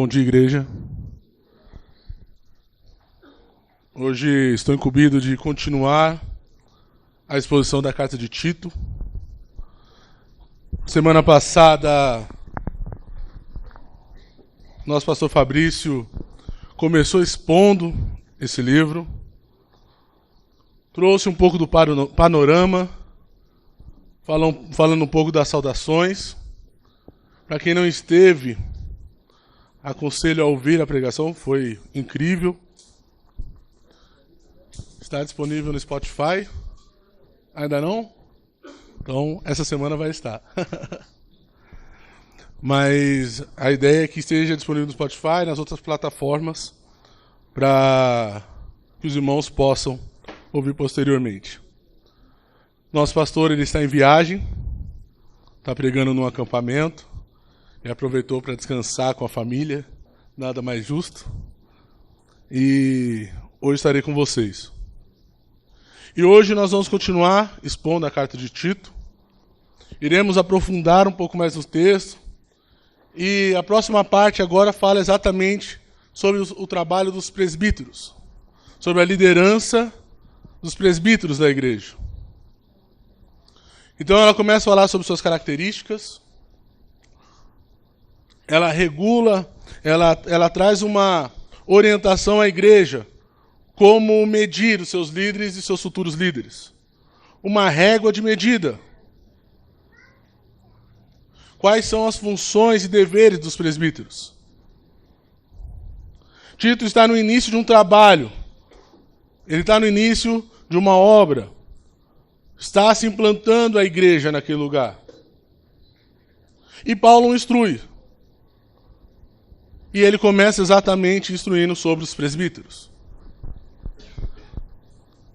Bom dia, igreja. Hoje estou incumbido de continuar a exposição da carta de Tito. Semana passada, nosso pastor Fabrício começou expondo esse livro, trouxe um pouco do panorama, falando um pouco das saudações. Para quem não esteve, aconselho a ouvir a pregação, foi incrível. Está disponível no Spotify? Ainda não? Então, essa semana vai estar. Mas a ideia é que esteja disponível no Spotify e nas outras plataformas para que os irmãos possam ouvir posteriormente. Nosso pastor ele está em viagem, está pregando num acampamento e aproveitou para descansar com a família, nada mais justo. E hoje estarei com vocês. E hoje nós vamos continuar expondo a carta de Tito. Iremos aprofundar um pouco mais no texto. E a próxima parte agora fala exatamente sobre o trabalho dos presbíteros, sobre a liderança dos presbíteros da igreja. Então ela começa a falar sobre suas características. Ela regula, ela traz uma orientação à igreja, como medir os seus líderes e seus futuros líderes. Uma régua de medida. Quais são as funções e deveres dos presbíteros? Tito está no início de um trabalho. Ele está no início de uma obra. Está se implantando a igreja naquele lugar. E Paulo o instrui. E ele começa exatamente instruindo sobre os presbíteros.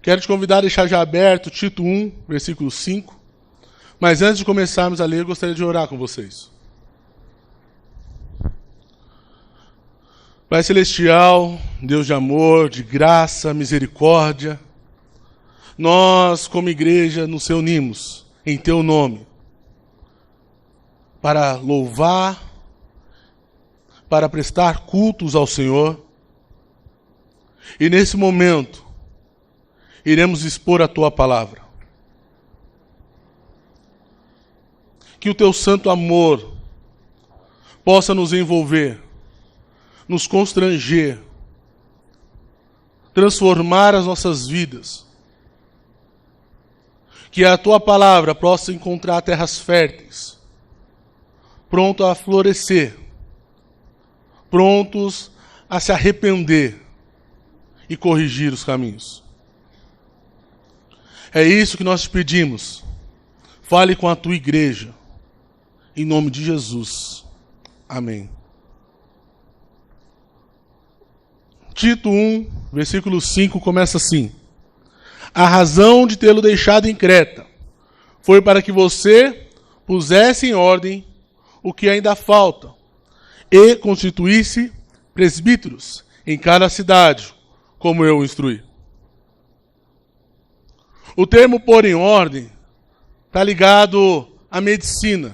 Quero te convidar a deixar já aberto Tito 1, versículo 5. Mas antes de começarmos a ler, eu gostaria de orar com vocês. Pai Celestial, Deus de amor, de graça, misericórdia, nós, como igreja, nos reunimos em Teu nome para louvar, para prestar cultos ao Senhor. E nesse momento, iremos expor a Tua palavra. Que o Teu santo amor possa nos envolver, nos constranger, transformar as nossas vidas. Que a Tua palavra possa encontrar terras férteis, pronto a florescer, prontos a se arrepender e corrigir os caminhos. É isso que nós te pedimos. Fale com a Tua igreja. Em nome de Jesus. Amém. Tito 1, versículo 5 começa assim. A razão de tê-lo deixado em Creta foi para que você pusesse em ordem o que ainda falta e constituísse presbíteros em cada cidade, como eu o instruí. O termo pôr em ordem está ligado à medicina.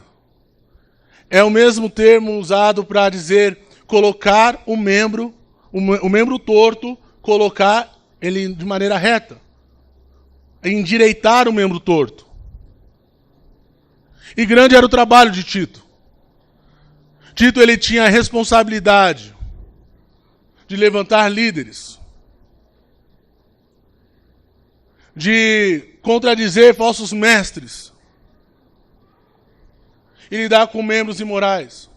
É o mesmo termo usado para dizer colocar o membro torto, colocar ele de maneira reta. Endireitar o membro torto. E grande era o trabalho de Tito. Tito ele tinha a responsabilidade de levantar líderes, de contradizer falsos mestres e lidar com membros imorais.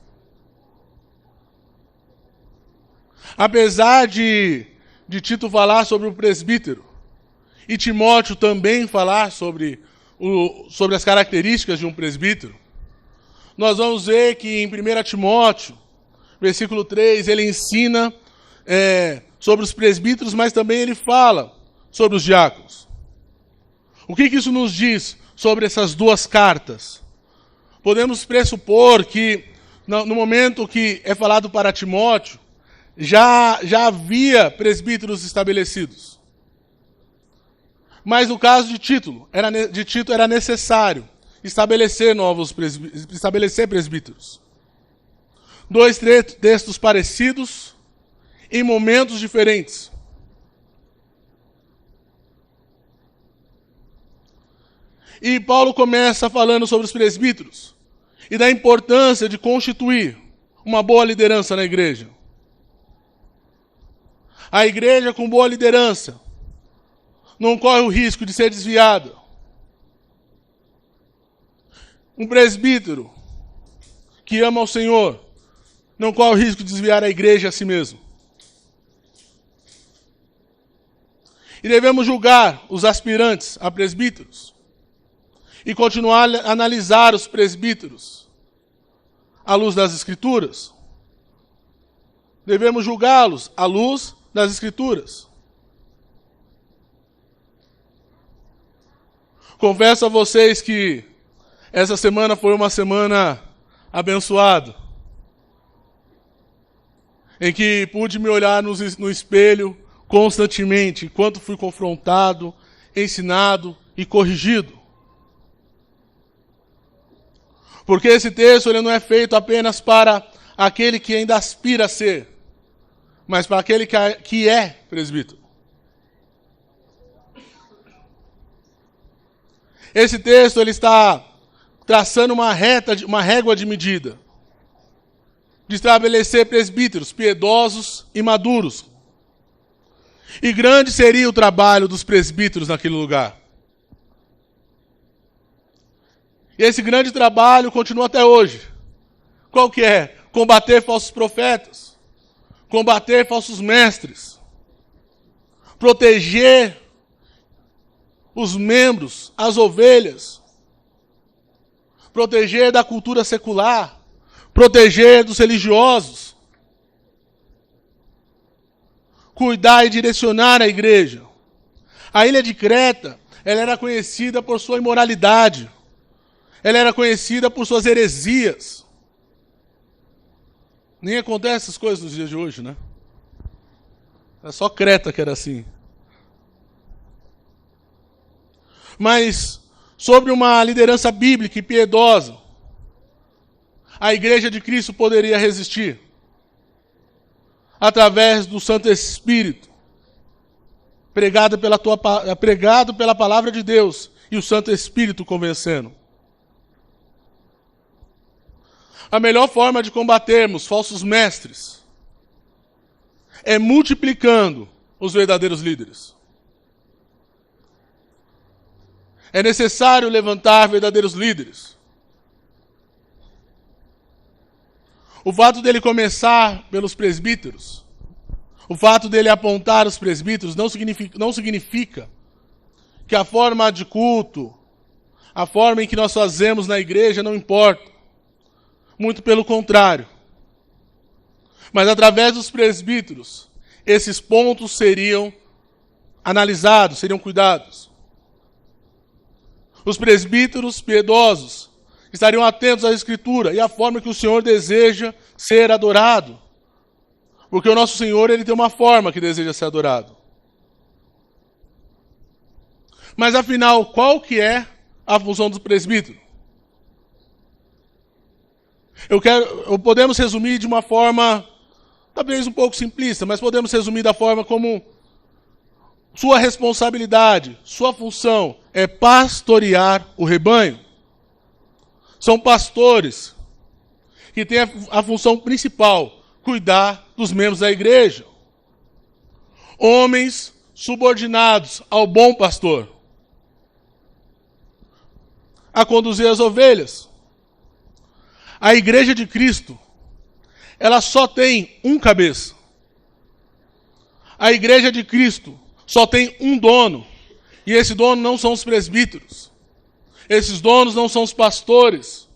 Apesar de Tito falar sobre o presbítero e Timóteo também falar sobre as características de um presbítero, nós vamos ver que em 1 Timóteo, versículo 3, ele ensina sobre os presbíteros, mas também ele fala sobre os diáconos. O que isso nos diz sobre essas duas cartas? Podemos pressupor que no momento que é falado para Timóteo, já havia presbíteros estabelecidos. Mas no caso de Tito era necessário estabelecer presbíteros. Dois textos parecidos em momentos diferentes. E Paulo começa falando sobre os presbíteros e da importância de constituir uma boa liderança na igreja. A igreja com boa liderança não corre o risco de ser desviada. Um presbítero que ama ao Senhor não corre o risco de desviar a igreja a si mesmo. E devemos julgar os aspirantes a presbíteros e continuar a analisar os presbíteros à luz das Escrituras. Devemos julgá-los à luz das Escrituras. Confesso a vocês que essa semana foi uma semana abençoada, em que pude me olhar no espelho constantemente, enquanto fui confrontado, ensinado e corrigido. Porque esse texto ele não é feito apenas para aquele que ainda aspira a ser, mas para aquele que é presbítero. Esse texto ele está traçando uma régua de medida, de estabelecer presbíteros piedosos e maduros. E grande seria o trabalho dos presbíteros naquele lugar. E esse grande trabalho continua até hoje. Qual que é? Combater falsos profetas, combater falsos mestres, proteger os membros, as ovelhas, proteger da cultura secular, proteger dos religiosos, cuidar e direcionar a igreja. A ilha de Creta, ela era conhecida por sua imoralidade, ela era conhecida por suas heresias. Nem acontece essas coisas nos dias de hoje, né? É só Creta que era assim. Mas sobre uma liderança bíblica e piedosa, a igreja de Cristo poderia resistir através do Santo Espírito, pregado pela palavra de Deus e o Santo Espírito convencendo. A melhor forma de combatermos falsos mestres é multiplicando os verdadeiros líderes. É necessário levantar verdadeiros líderes. O fato dele começar pelos presbíteros, o fato dele apontar os presbíteros não significa que a forma de culto, a forma em que nós fazemos na igreja não importa. Muito pelo contrário. Mas através dos presbíteros, esses pontos seriam analisados, seriam cuidados. Os presbíteros piedosos estariam atentos à Escritura e à forma que o Senhor deseja ser adorado. Porque o nosso Senhor, ele tem uma forma que deseja ser adorado. Mas afinal, qual que é a função do presbítero? Podemos resumir de uma forma, talvez um pouco simplista, mas podemos resumir da forma como sua responsabilidade, sua função é pastorear o rebanho. São pastores que têm a função principal, cuidar dos membros da igreja. Homens subordinados ao bom pastor, a conduzir as ovelhas. A igreja de Cristo, ela só tem um cabeça. A igreja de Cristo só tem um dono. E esse dono não são os presbíteros. Esses donos não são os pastores.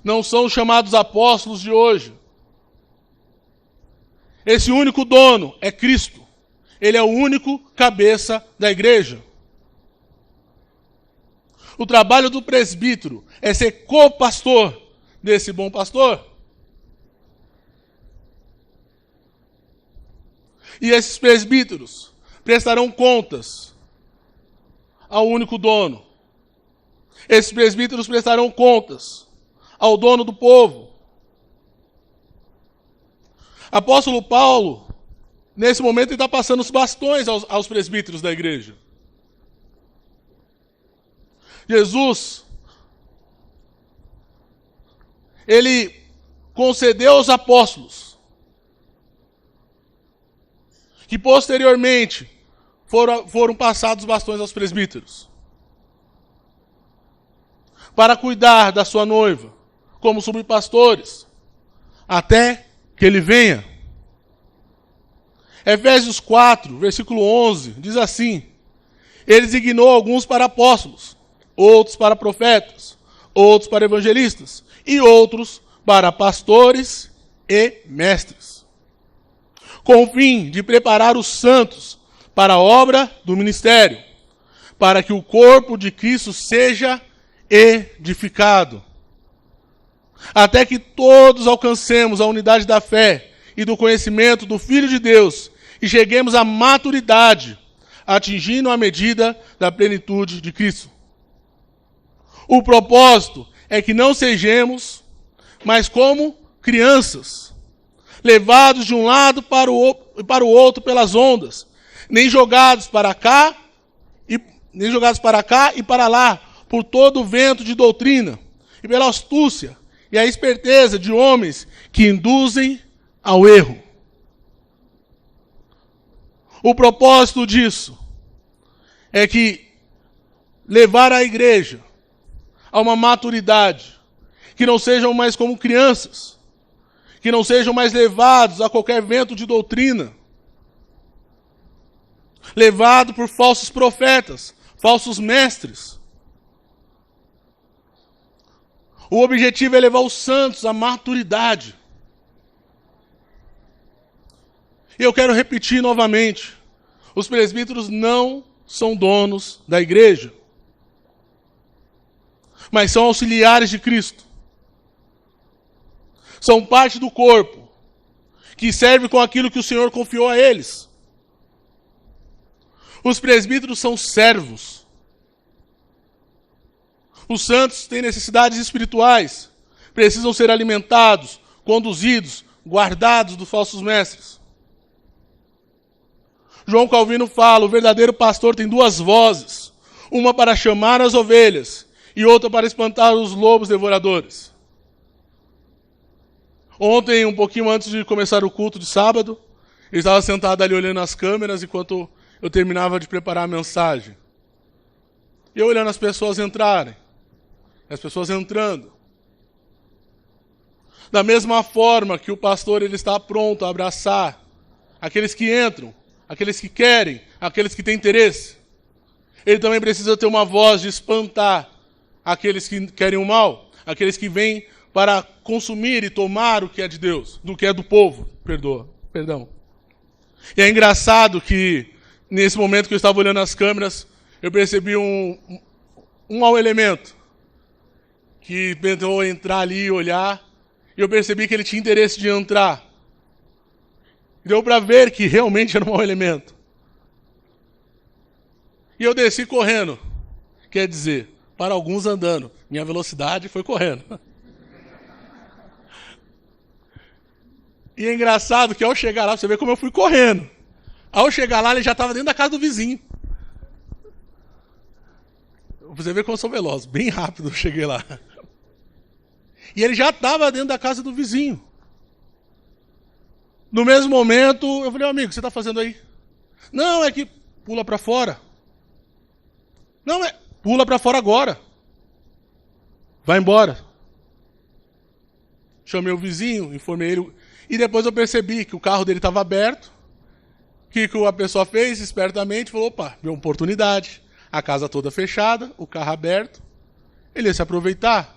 Não são os chamados apóstolos de hoje. Esse único dono é Cristo. Ele é o único cabeça da igreja. O trabalho do presbítero é ser co-pastor desse bom pastor. E esses presbíteros prestarão contas ao único dono. Esses presbíteros prestarão contas ao dono do povo. Apóstolo Paulo, nesse momento, ele está passando os bastões aos presbíteros da igreja. Jesus, ele concedeu aos apóstolos, que posteriormente foram passados os bastões aos presbíteros, para cuidar da sua noiva, como subpastores, até que ele venha. Efésios 4, versículo 11, diz assim: ele designou alguns para apóstolos, outros para profetas, outros para evangelistas, e outros para pastores e mestres, com o fim de preparar os santos para a obra do ministério, para que o corpo de Cristo seja edificado, até que todos alcancemos a unidade da fé e do conhecimento do Filho de Deus e cheguemos à maturidade, atingindo a medida da plenitude de Cristo. O propósito é que não sejamos mais como crianças, levados de um lado para o outro pelas ondas, nem jogados para cá e para lá por todo o vento de doutrina e pela astúcia e a esperteza de homens que induzem ao erro. O propósito disso é que levar a igreja a uma maturidade, que não sejam mais como crianças, que não sejam mais levados a qualquer vento de doutrina, levado por falsos profetas, falsos mestres. O objetivo é levar os santos à maturidade. E eu quero repetir novamente, os presbíteros não são donos da igreja, mas são auxiliares de Cristo. São parte do corpo, que serve com aquilo que o Senhor confiou a eles. Os presbíteros são servos. Os santos têm necessidades espirituais, precisam ser alimentados, conduzidos, guardados dos falsos mestres. João Calvino fala: o verdadeiro pastor tem duas vozes, uma para chamar as ovelhas e outra para espantar os lobos devoradores. Ontem, um pouquinho antes de começar o culto de sábado, eu estava sentado ali olhando as câmeras enquanto eu terminava de preparar a mensagem. E eu olhando as pessoas entrarem, as pessoas entrando. Da mesma forma que o pastor ele está pronto a abraçar aqueles que entram, aqueles que querem, aqueles que têm interesse, ele também precisa ter uma voz de espantar aqueles que querem o mal, aqueles que vêm para consumir e tomar o que é de Deus, do que é do povo, perdão. E é engraçado que, nesse momento que eu estava olhando as câmeras, eu percebi um mau elemento, que tentou entrar ali e olhar, e eu percebi que ele tinha interesse de entrar. Deu para ver que realmente era um mau elemento. E eu desci correndo, quer dizer, para alguns andando, minha velocidade foi correndo. E é engraçado que ao chegar lá, você vê como eu fui correndo. Ao chegar lá, ele já estava dentro da casa do vizinho. Você vê como eu sou veloz, bem rápido eu cheguei lá. E ele já estava dentro da casa do vizinho. No mesmo momento, eu falei: amigo, o que você está fazendo aí? Não, é que pula para fora. Não, pula para fora agora. Vai embora. Chamei o vizinho, informei ele. E depois eu percebi que o carro dele estava aberto. O que a pessoa fez? Espertamente falou: opa, deu oportunidade. A casa toda fechada, o carro aberto. Ele ia se aproveitar.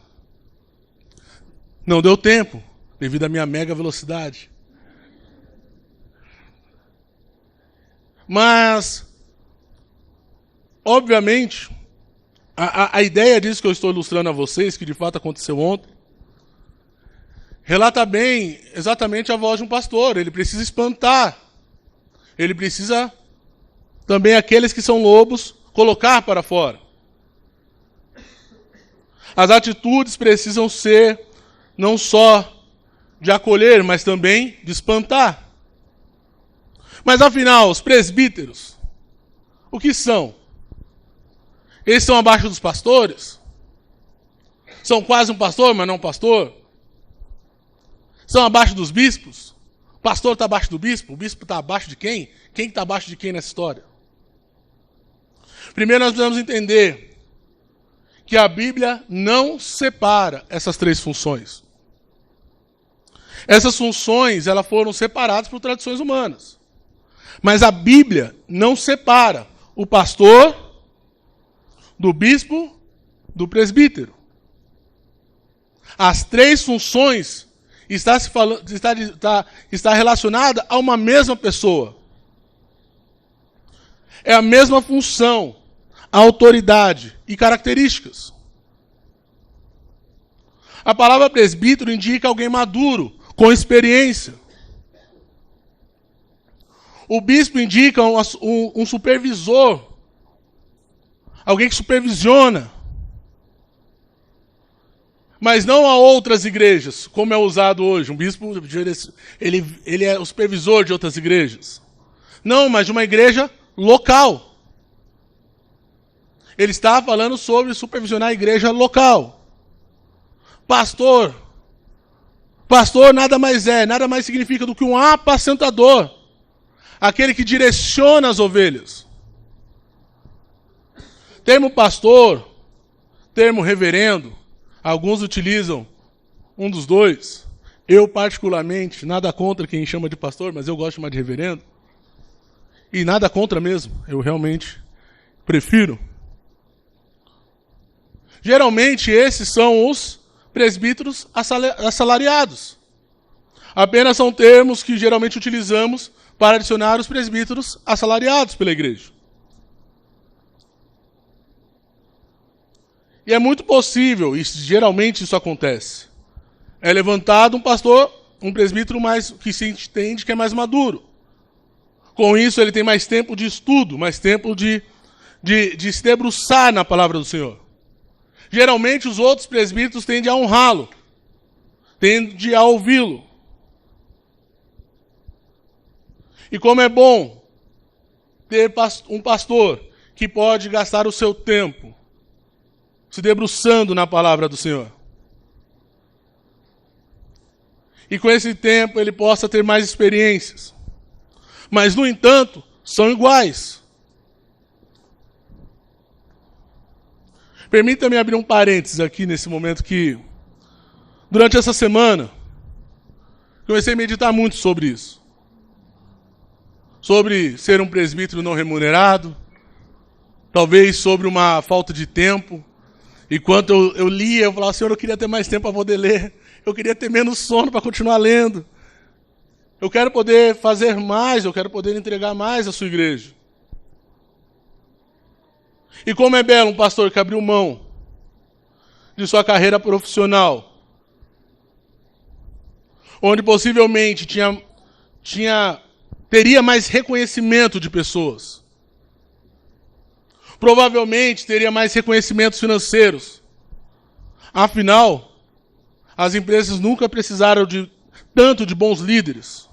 Não deu tempo, devido à minha mega velocidade. Mas, obviamente, a ideia disso que eu estou ilustrando a vocês, que de fato aconteceu ontem, relata bem exatamente a voz de um pastor. Ele precisa espantar. Ele precisa também aqueles que são lobos colocar para fora. As atitudes precisam ser não só de acolher, mas também de espantar. Mas afinal, os presbíteros, o que são? Eles estão abaixo dos pastores? São quase um pastor, mas não um pastor? São abaixo dos bispos? O pastor está abaixo do bispo? O bispo está abaixo de quem? Quem está abaixo de quem nessa história? Primeiro nós precisamos entender que a Bíblia não separa essas três funções. Essas funções elas foram separadas por tradições humanas. Mas a Bíblia não separa o pastor do bispo do presbítero. As três funções está relacionada a uma mesma pessoa. É a mesma função, a autoridade e características. A palavra presbítero indica alguém maduro, com experiência. O bispo indica um supervisor, alguém que supervisiona. Mas não a outras igrejas, como é usado hoje. Um bispo, ele é o supervisor de outras igrejas. Não, mas de uma igreja local. Ele está falando sobre supervisionar a igreja local. Pastor nada mais significa do que um apacentador. Aquele que direciona as ovelhas. Termo pastor, termo reverendo, alguns utilizam um dos dois. Eu, particularmente, nada contra quem chama de pastor, mas eu gosto de chamar de reverendo. E nada contra mesmo, eu realmente prefiro. Geralmente, esses são os presbíteros assalariados. Apenas são termos que geralmente utilizamos para adicionar os presbíteros assalariados pela igreja. E é muito possível, e geralmente isso acontece. É levantado um pastor, um presbítero que se entende que é mais maduro. Com isso ele tem mais tempo de estudo, mais tempo de se debruçar na palavra do Senhor. Geralmente os outros presbíteros tendem a honrá-lo, tendem a ouvi-lo. E como é bom ter um pastor que pode gastar o seu tempo se debruçando na palavra do Senhor. E com esse tempo ele possa ter mais experiências. Mas, no entanto, são iguais. Permita-me abrir um parênteses aqui nesse momento que, durante essa semana, comecei a meditar muito sobre isso. Sobre ser um presbítero não remunerado, talvez sobre uma falta de tempo. E quando eu lia, eu falava, Senhor, eu queria ter mais tempo para poder ler. Eu queria ter menos sono para continuar lendo. Eu quero poder fazer mais, eu quero poder entregar mais à sua igreja. E como é belo um pastor que abriu mão de sua carreira profissional, onde possivelmente teria mais reconhecimento de pessoas. Provavelmente teria mais reconhecimentos financeiros. Afinal, as empresas nunca precisaram tanto de bons líderes.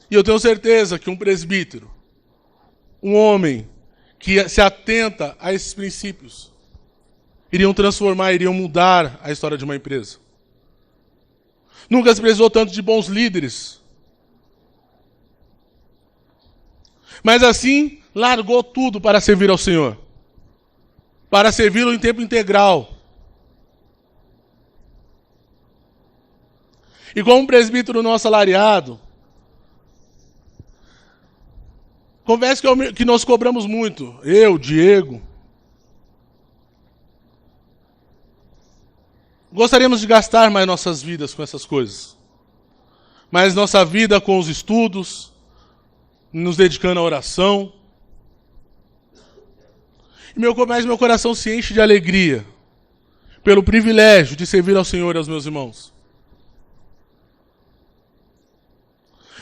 E eu tenho certeza que um presbítero, um homem que se atenta a esses princípios, iriam mudar a história de uma empresa. Nunca se precisou tanto de bons líderes. Mas assim, largou tudo para servir ao Senhor. Para servi-lo em tempo integral. E como um presbítero não assalariado, confesso que nós cobramos muito. Eu, Diego. Gostaríamos de gastar mais nossas vidas com essas coisas. Mas nossa vida com os estudos, nos dedicando à oração. Mas meu coração se enche de alegria pelo privilégio de servir ao Senhor e aos meus irmãos.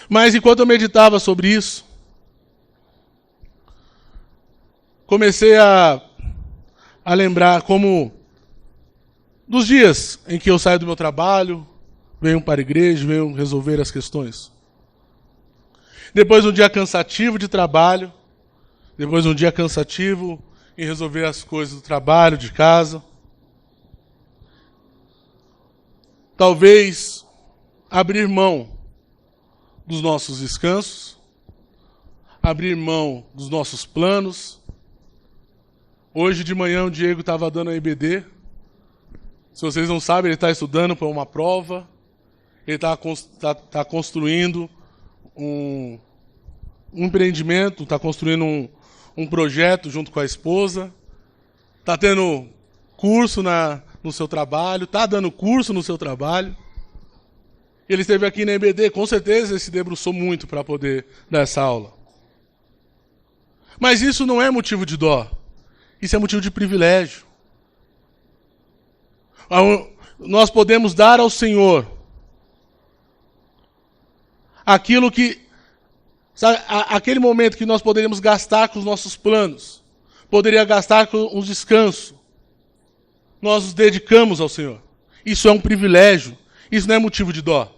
Mas enquanto eu meditava sobre isso, comecei a lembrar como dos dias em que eu saio do meu trabalho, venham para a igreja, venham resolver as questões. Depois de um dia cansativo de trabalho, depois de um dia cansativo em resolver as coisas do trabalho, de casa, talvez abrir mão dos nossos descansos, abrir mão dos nossos planos. Hoje de manhã o Diego estava dando a EBD. Se vocês não sabem, ele está estudando para uma prova. Ele está construindo um empreendimento, está construindo um projeto junto com a esposa. Está tendo curso no seu trabalho, está dando curso no seu trabalho. Ele esteve aqui na EBD, com certeza ele se debruçou muito para poder dar essa aula. Mas isso não é motivo de dó. Isso é motivo de privilégio. Nós podemos dar ao Senhor aquilo que, sabe, aquele momento que nós poderíamos gastar com os nossos planos, poderia gastar com um descanso. Nós nos dedicamos ao Senhor. Isso é um privilégio. Isso não é motivo de dó.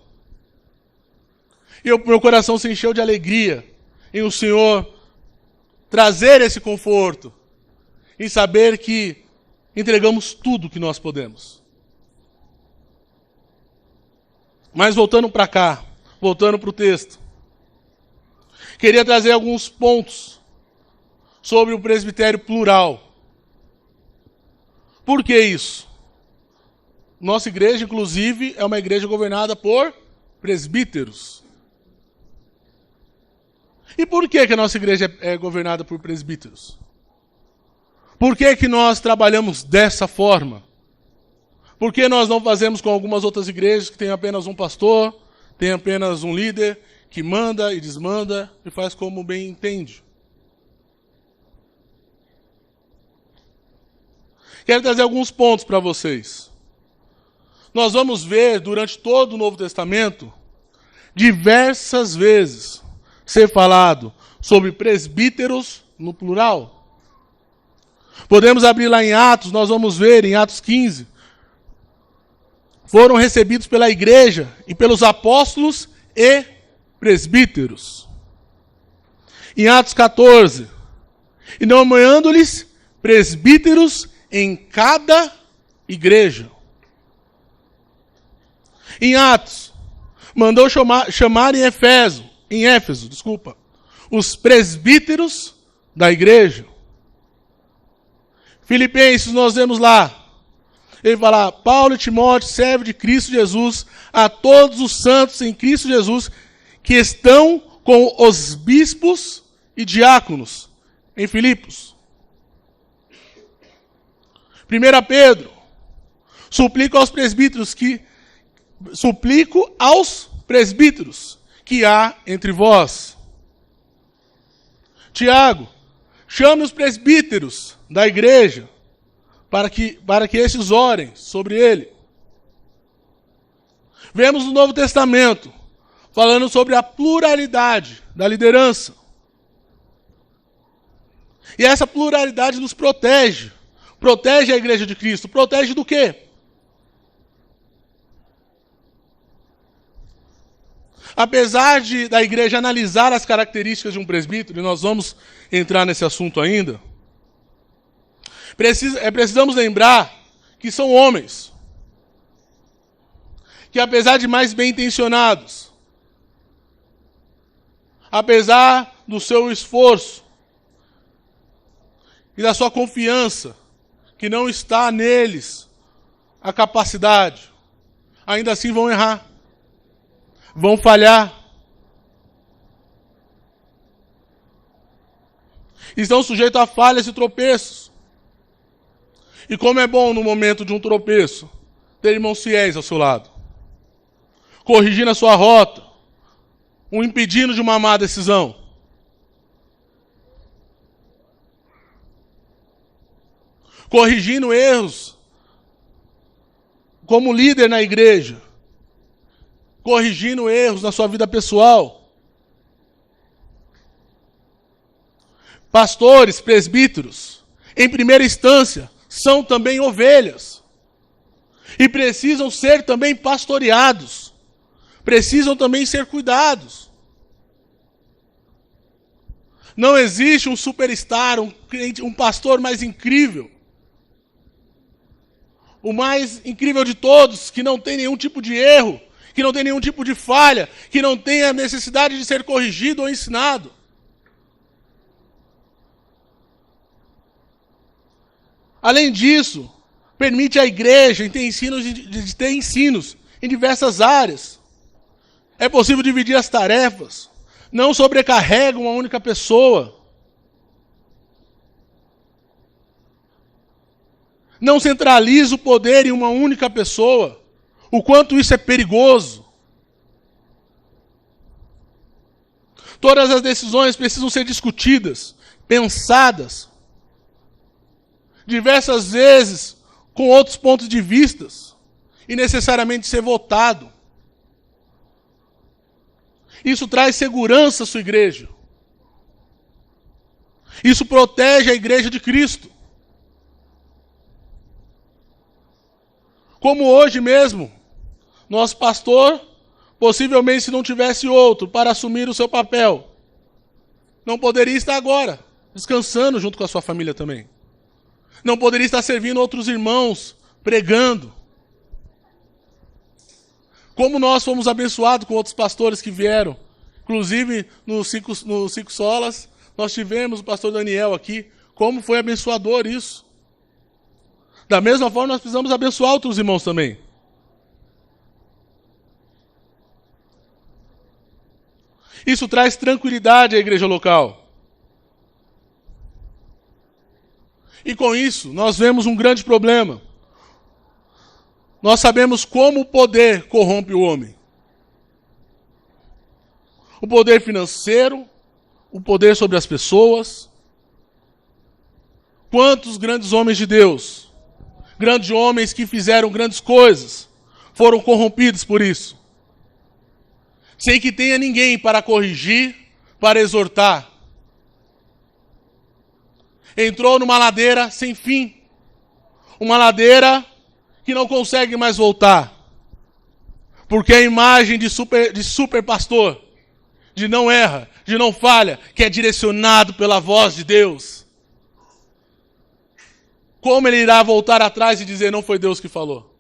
Meu coração se encheu de alegria em o Senhor trazer esse conforto, em saber que entregamos tudo que nós podemos. Mas voltando para cá, voltando para o texto, queria trazer alguns pontos sobre o presbitério plural. Por que isso? Nossa igreja, inclusive, é uma igreja governada por presbíteros. E por que a nossa igreja é governada por presbíteros? Por que nós trabalhamos dessa forma? Por que nós não fazemos com algumas outras igrejas que tem apenas um pastor, tem apenas um líder que manda e desmanda e faz como bem entende? Quero trazer alguns pontos para vocês. Nós vamos ver durante todo o Novo Testamento diversas vezes ser falado sobre presbíteros no plural. Podemos abrir lá em Atos, nós vamos ver em Atos 15. Foram recebidos pela igreja e pelos apóstolos e presbíteros. Em Atos 14. E nomeando-lhes presbíteros em cada igreja. Em Atos, mandou chamar em Éfeso, os presbíteros da igreja. Filipenses, nós vemos lá, ele fala: Paulo e Timóteo, servo de Cristo Jesus, a todos os santos em Cristo Jesus, que estão com os bispos e diáconos em Filipos. 1 Pedro, suplico aos presbíteros que há entre vós. Tiago, chame os presbíteros da igreja para que estes orem sobre ele. Vemos no Novo Testamento falando sobre a pluralidade da liderança. E essa pluralidade nos protege. Protege a igreja de Cristo. Protege do quê? Apesar da igreja analisar as características de um presbítero, e nós vamos entrar nesse assunto ainda, precisamos lembrar que são homens, que apesar de mais bem intencionados, apesar do seu esforço e da sua confiança, que não está neles a capacidade, ainda assim vão errar. Vão falhar. Estão sujeitos a falhas e tropeços. E como é bom no momento de um tropeço, ter irmãos fiéis ao seu lado. Corrigindo a sua rota. O impedindo de uma má decisão. Corrigindo erros. Como líder na igreja. Corrigindo erros na sua vida pessoal. Pastores, presbíteros, em primeira instância, são também ovelhas. E precisam ser também pastoreados. Precisam também ser cuidados. Não existe um superstar, um pastor mais incrível. O mais incrível de todos, que não tem nenhum tipo de erro, que não tem nenhum tipo de falha, que não tem a necessidade de ser corrigido ou ensinado. Além disso, permite à igreja ter ensinos em diversas áreas. É possível dividir as tarefas. Não sobrecarrega uma única pessoa. Não centraliza o poder em uma única pessoa. O quanto isso é perigoso. Todas as decisões precisam ser discutidas, pensadas, diversas vezes com outros pontos de vista e necessariamente ser votado. Isso traz segurança à sua igreja. Isso protege a igreja de Cristo. Como hoje mesmo, nosso pastor, possivelmente se não tivesse outro para assumir o seu papel, não poderia estar agora, descansando junto com a sua família também. Não poderia estar servindo outros irmãos, pregando. Como nós fomos abençoados com outros pastores que vieram. Inclusive, nos cinco solas, nós tivemos o pastor Daniel aqui. Como foi abençoador isso. Da mesma forma, nós precisamos abençoar outros irmãos também. Isso traz tranquilidade à igreja local. E com isso, nós vemos um grande problema. Nós sabemos como o poder corrompe o homem. O poder financeiro, o poder sobre as pessoas. Quantos grandes homens de Deus, grandes homens que fizeram grandes coisas, foram corrompidos por isso. Sem que tenha ninguém para corrigir, para exortar. Entrou numa ladeira sem fim. Uma ladeira que não consegue mais voltar. Porque a imagem de super pastor, de não erra, de não falha, que é direcionado pela voz de Deus. Como ele irá voltar atrás e dizer, não foi Deus que falou?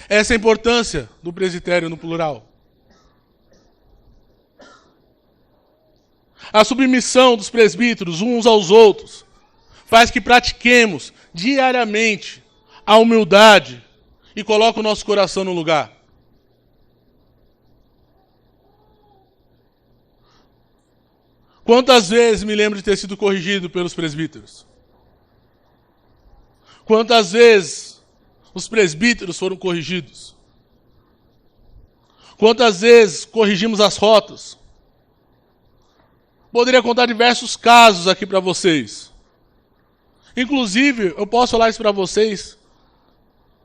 Essa é a importância do presbitério no plural. A submissão dos presbíteros uns aos outros faz que pratiquemos diariamente a humildade e coloque o nosso coração no lugar. Quantas vezes me lembro de ter sido corrigido pelos presbíteros? Quantas vezes os presbíteros foram corrigidos? Quantas vezes corrigimos as rotas? Poderia contar diversos casos aqui para vocês. Inclusive, eu posso falar isso para vocês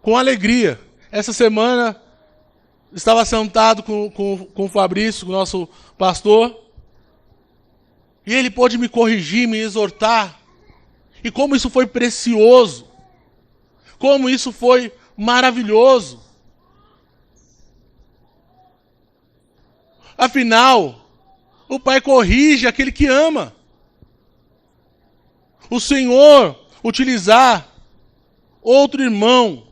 com alegria. Essa semana, estava sentado com o Fabrício, com o nosso pastor, e ele pôde me corrigir, me exortar. E como isso foi precioso. Como isso foi maravilhoso. Afinal, o Pai corrige aquele que ama. O Senhor utilizar outro irmão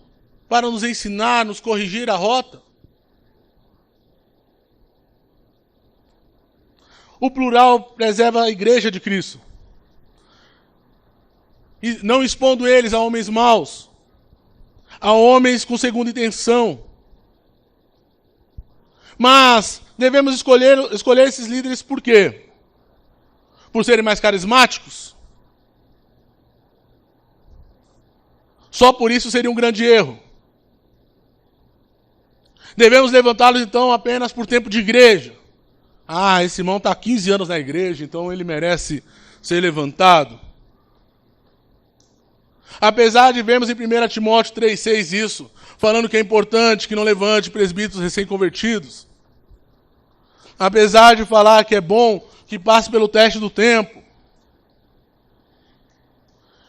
para nos ensinar, nos corrigir a rota. O plural preserva a igreja de Cristo. E não expondo eles a homens maus, a homens com segunda intenção. Mas devemos escolher esses líderes por quê? Por serem mais carismáticos? Só por isso seria um grande erro. Devemos levantá-los então apenas por tempo de igreja. Ah, esse irmão está há 15 anos na igreja, então ele merece ser levantado. Apesar de vermos em 1 Timóteo 3,6 isso, falando que é importante que não levante presbíteros recém-convertidos. Apesar de falar que é bom que passe pelo teste do tempo.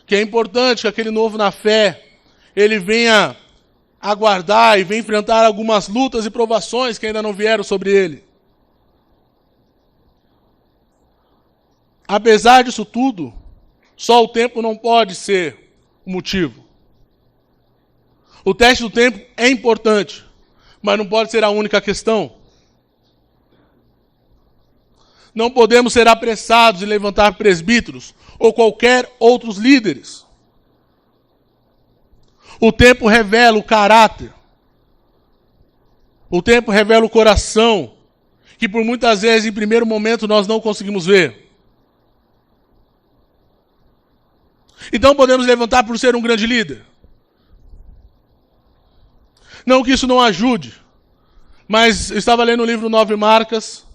Que é importante que aquele novo na fé, ele venha aguardar e venha enfrentar algumas lutas e provações que ainda não vieram sobre ele. Apesar disso tudo, só o tempo não pode ser o motivo. O teste do tempo é importante, mas não pode ser a única questão. Não podemos ser apressados em levantar presbíteros ou qualquer outros líderes. O tempo revela o caráter. O tempo revela o coração, que por muitas vezes, em primeiro momento, nós não conseguimos ver. Então podemos levantar por ser um grande líder. Não que isso não ajude, mas eu estava lendo o livro 9 Marcas,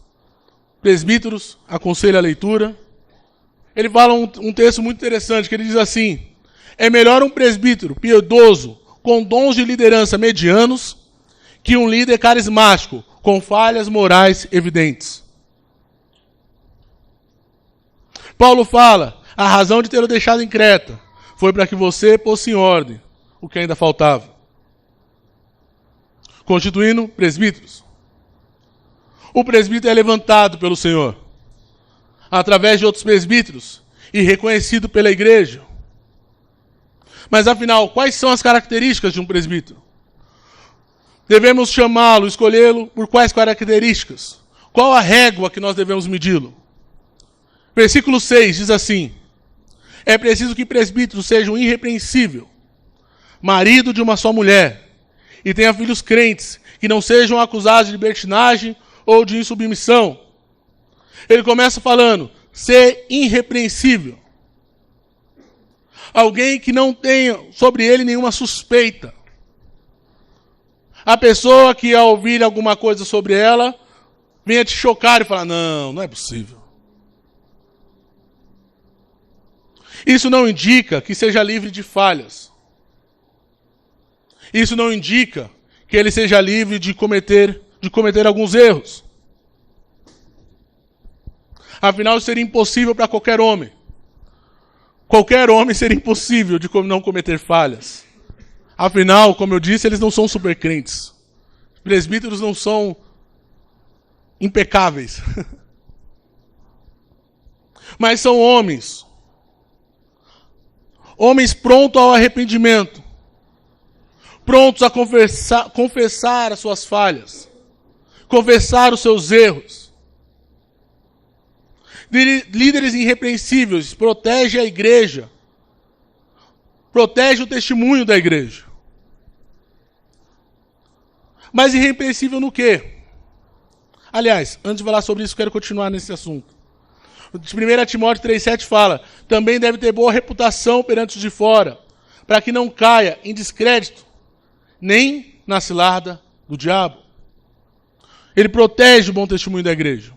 Presbíteros, aconselho a leitura. Ele fala um texto muito interessante, que ele diz assim: é melhor um presbítero piedoso, com dons de liderança medianos, que um líder carismático, com falhas morais evidentes. Paulo fala: a razão de tê-lo deixado em Creta foi para que você pôsse em ordem o que ainda faltava, constituindo presbíteros. O presbítero é levantado pelo Senhor, através de outros presbíteros, e reconhecido pela igreja. Mas afinal, quais são as características de um presbítero? Devemos chamá-lo, escolhê-lo por quais características? Qual a régua que nós devemos medi-lo? Versículo 6 diz assim: é preciso que presbíteros sejam irrepreensível, marido de uma só mulher, e tenha filhos crentes, que não sejam acusados de libertinagem ou de insubmissão. Ele começa falando, ser irrepreensível. Alguém que não tenha sobre ele nenhuma suspeita. A pessoa que ao ouvir alguma coisa sobre ela, venha te chocar e falar, não é possível. Isso não indica que seja livre de falhas. Isso não indica que ele seja livre de cometer alguns erros. Afinal, isso seria impossível para qualquer homem. Qualquer homem seria impossível de não cometer falhas. Afinal, como eu disse, eles não são supercrentes. Presbíteros não são impecáveis. Mas são homens. Homens prontos ao arrependimento. Prontos a confessar as suas falhas. Confessar os seus erros. Líderes irrepreensíveis, protege a igreja. Protege o testemunho da igreja. Mas irrepreensível no quê? Aliás, antes de falar sobre isso, quero continuar nesse assunto. 1 Timóteo 3,7 fala, também deve ter boa reputação perante os de fora, para que não caia em descrédito, nem na cilada do diabo. Ele protege o bom testemunho da igreja.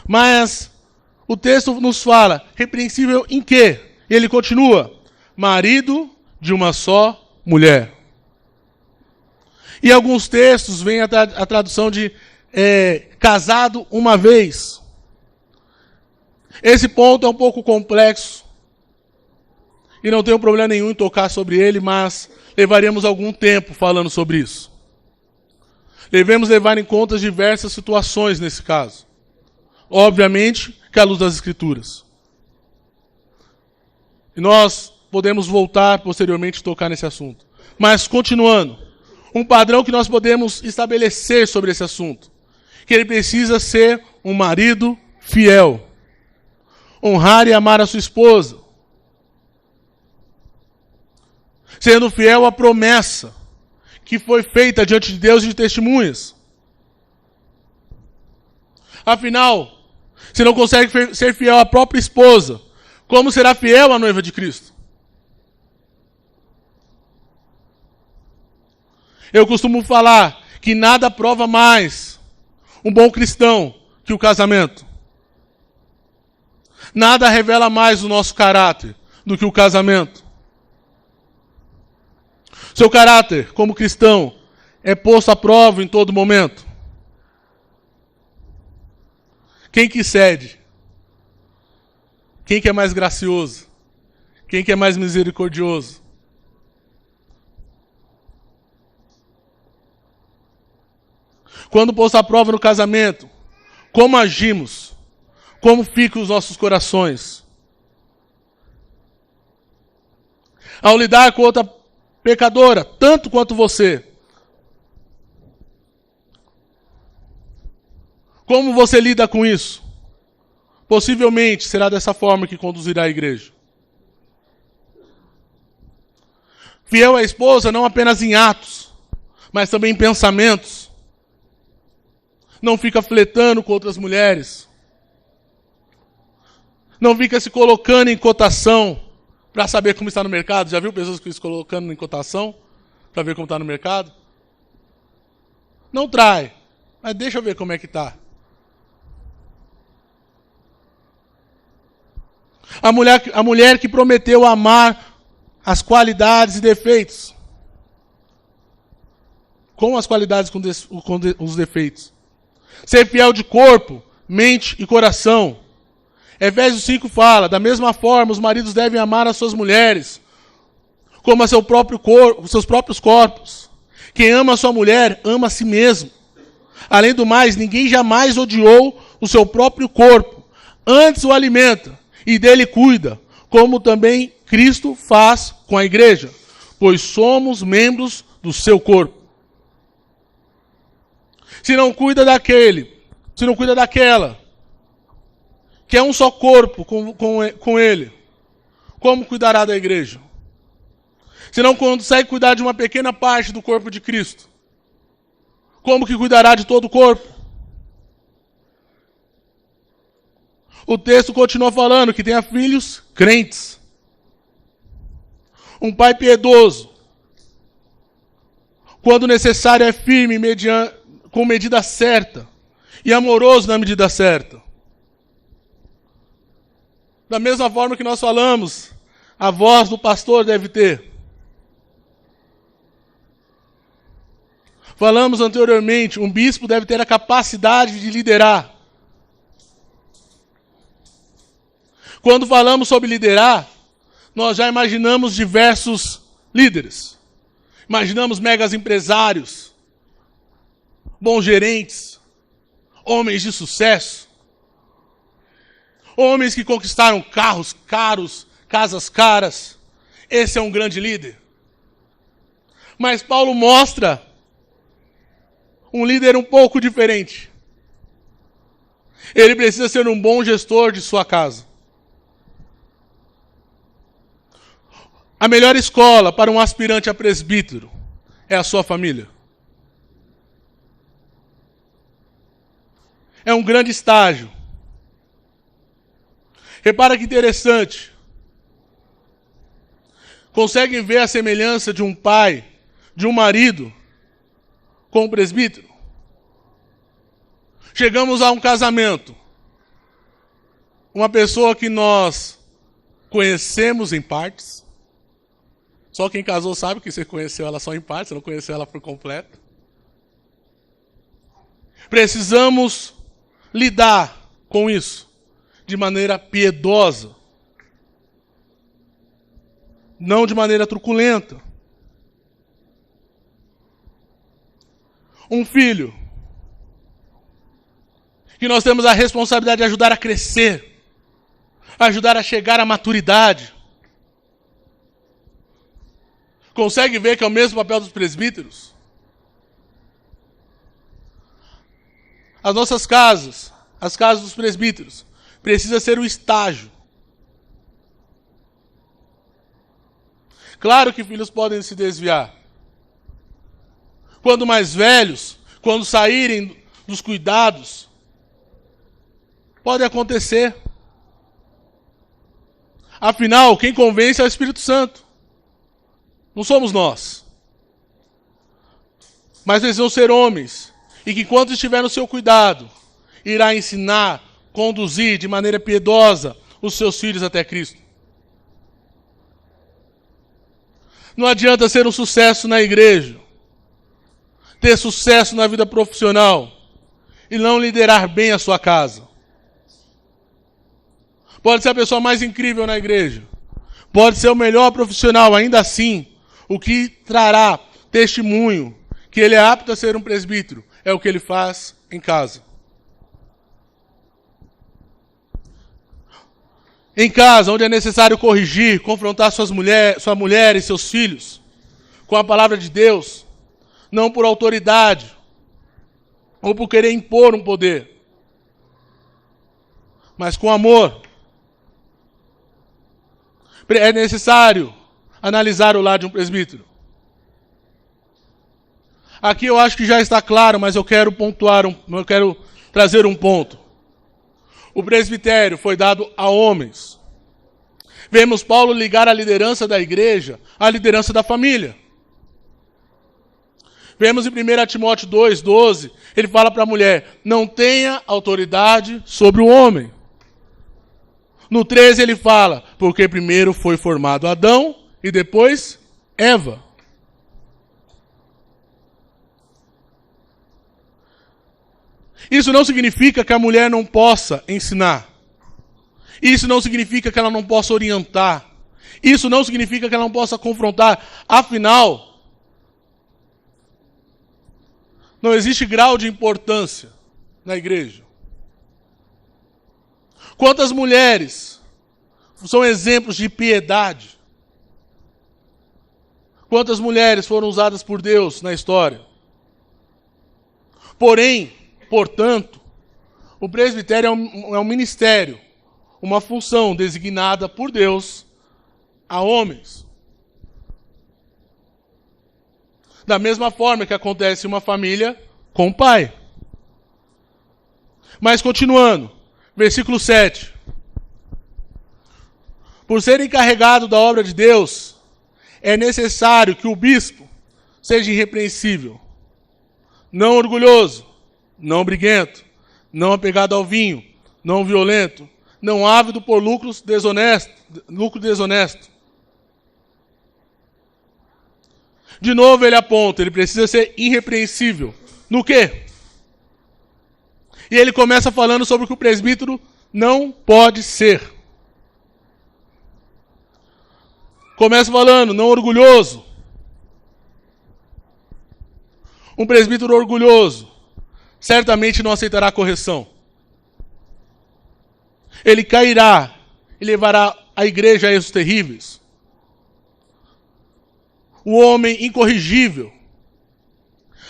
Mas o texto nos fala, repreensível em quê? E ele continua, marido de uma só mulher. E alguns textos vêm a tradução de casado uma vez. Esse ponto é um pouco complexo. E não tenho problema nenhum em tocar sobre ele, mas levaríamos algum tempo falando sobre isso. Devemos levar em conta diversas situações nesse caso. Obviamente que à luz das Escrituras. E nós podemos voltar posteriormente a tocar nesse assunto. Mas continuando, um padrão que nós podemos estabelecer sobre esse assunto, que ele precisa ser um marido fiel. Honrar e amar a sua esposa. Sendo fiel à promessa que foi feita diante de Deus e de testemunhas. Afinal, se não consegue ser fiel à própria esposa, como será fiel à noiva de Cristo? Eu costumo falar que nada prova mais um bom cristão que o casamento. Nada revela mais o nosso caráter do que o casamento. Seu caráter, como cristão, é posto à prova em todo momento. Quem que cede? Quem que é mais gracioso? Quem que é mais misericordioso? Quando posto à prova no casamento, como agimos? Como ficam os nossos corações? Ao lidar com outra pecadora, tanto quanto você, como você lida com isso? Possivelmente será dessa forma que conduzirá a igreja. Fiel à esposa não apenas em atos, mas também em pensamentos. Não fica flertando com outras mulheres. Não fica se colocando em cotação para saber como está no mercado. Já viu pessoas que se colocando em cotação para ver como está no mercado? Não trai, mas deixa eu ver como é que está. A mulher que prometeu amar as qualidades e defeitos. Com as qualidades com os defeitos. Ser fiel de corpo, mente e coração. Efésios 5 fala, da mesma forma, os maridos devem amar as suas mulheres, como a seu próprio corpo, os seus próprios corpos. Quem ama a sua mulher, ama a si mesmo. Além do mais, ninguém jamais odiou o seu próprio corpo. Antes o alimenta e dele cuida, como também Cristo faz com a igreja, pois somos membros do seu corpo. Se não cuida daquela, que é um só corpo com ele, como cuidará da igreja? Se não consegue cuidar de uma pequena parte do corpo de Cristo, como que cuidará de todo o corpo? O texto continua falando que tenha filhos crentes. Um pai piedoso, quando necessário, é firme com medida certa e amoroso na medida certa. Da mesma forma que nós falamos, a voz do pastor deve ter. Falamos anteriormente, um bispo deve ter a capacidade de liderar. Quando falamos sobre liderar, nós já imaginamos diversos líderes. Imaginamos megas empresários, bons gerentes, homens de sucesso, homens que conquistaram carros caros, casas caras. Esse é um grande líder. Mas Paulo mostra um líder um pouco diferente. Ele precisa ser um bom gestor de sua casa. A melhor escola para um aspirante a presbítero é a sua família. É um grande estágio. Repara que interessante. Conseguem ver a semelhança de um pai, de um marido, com o presbítero? Chegamos a um casamento. Uma pessoa que nós conhecemos em partes. Só quem casou sabe que você conheceu ela só em partes, você não conheceu ela por completo. Precisamos lidar com isso de maneira piedosa. Não de maneira truculenta. Um filho que nós temos a responsabilidade de ajudar a crescer, ajudar a chegar à maturidade. Consegue ver que é o mesmo papel dos presbíteros? As nossas casas, as casas dos presbíteros, precisa ser o estágio. Claro que filhos podem se desviar. Quando mais velhos, quando saírem dos cuidados, pode acontecer. Afinal, quem convence é o Espírito Santo. Não somos nós. Mas eles vão ser homens. E que enquanto estiver no seu cuidado, irá ensinar, conduzir de maneira piedosa os seus filhos até Cristo. Não adianta ser um sucesso na igreja, ter sucesso na vida profissional e não liderar bem a sua casa. Pode ser a pessoa mais incrível na igreja, pode ser o melhor profissional, ainda assim, o que trará testemunho que ele é apto a ser um presbítero é o que ele faz em casa. Em casa, onde é necessário corrigir, confrontar sua mulher e seus filhos com a palavra de Deus, não por autoridade ou por querer impor um poder, mas com amor. É necessário analisar o lar de um presbítero. Aqui eu acho que já está claro, mas eu quero trazer um ponto. O presbitério foi dado a homens. Vemos Paulo ligar a liderança da igreja à liderança da família. Vemos em 1 Timóteo 2:12, ele fala para a mulher, não tenha autoridade sobre o homem. No 13 ele fala, porque primeiro foi formado Adão e depois Eva. Isso não significa que a mulher não possa ensinar. Isso não significa que ela não possa orientar. Isso não significa que ela não possa confrontar. Afinal, não existe grau de importância na igreja. Quantas mulheres são exemplos de piedade? Quantas mulheres foram usadas por Deus na história? Porém, portanto, o presbitério é um ministério, uma função designada por Deus a homens. Da mesma forma que acontece em uma família com o pai. Mas continuando, versículo 7. Por ser encarregado da obra de Deus, é necessário que o bispo seja irrepreensível, não orgulhoso, não briguento, não apegado ao vinho, não violento, não ávido por lucro desonesto. De novo ele aponta, ele precisa ser irrepreensível. No quê? E ele começa falando sobre o que o presbítero não pode ser. Começa falando, não orgulhoso. Um presbítero orgulhoso certamente não aceitará correção. Ele cairá e levará a igreja a erros terríveis. O homem incorrigível,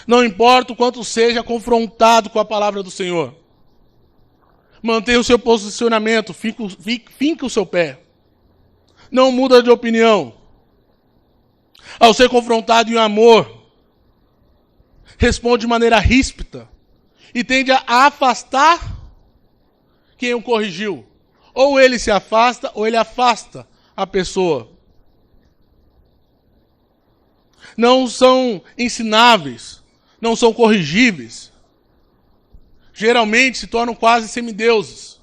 não importa o quanto seja confrontado com a palavra do Senhor, mantenha o seu posicionamento, finca o seu pé. Não muda de opinião. Ao ser confrontado em amor, responde de maneira ríspida e tende a afastar quem o corrigiu. Ou ele se afasta, ou ele afasta a pessoa. Não são ensináveis, não são corrigíveis. Geralmente se tornam quase semideuses.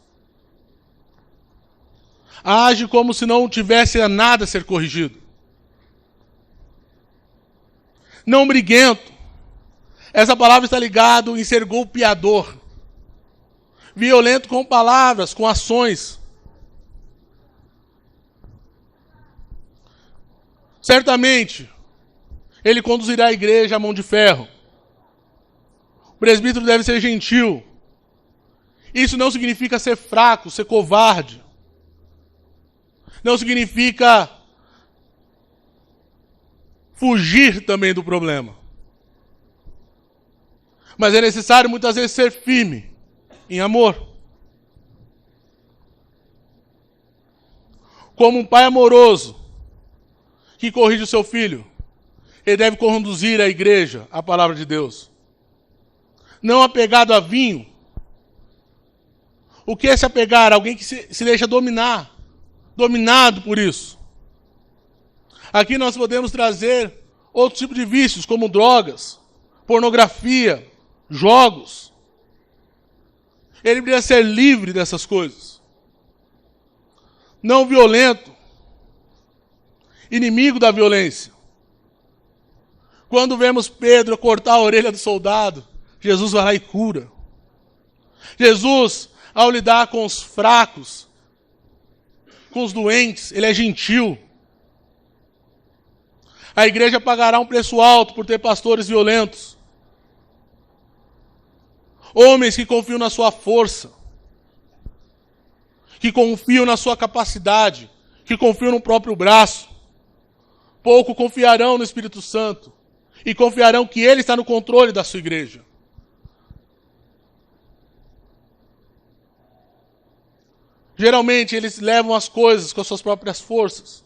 Age como se não tivesse nada a ser corrigido. Não briguento. Essa palavra está ligada em ser golpeador. Violento com palavras, com ações. Certamente, ele conduzirá a igreja à mão de ferro. O presbítero deve ser gentil. Isso não significa ser fraco, ser covarde. Não significa fugir também do problema. Mas é necessário muitas vezes ser firme, em amor. Como um pai amoroso que corrige o seu filho, ele deve conduzir a igreja à palavra de Deus. Não apegado a vinho. O que é se apegar? Alguém que se deixa dominado por isso. Aqui nós podemos trazer outro tipo de vícios, como drogas, pornografia, jogos. Ele precisa ser livre dessas coisas. Não violento. Inimigo da violência. Quando vemos Pedro cortar a orelha do soldado, Jesus vai lá e cura. Jesus, ao lidar com os fracos, com os doentes, ele é gentil. A igreja pagará um preço alto por ter pastores violentos. Homens que confiam na sua força, que confiam na sua capacidade, que confiam no próprio braço. Pouco confiarão no Espírito Santo e confiarão que Ele está no controle da sua igreja. Geralmente eles levam as coisas com as suas próprias forças.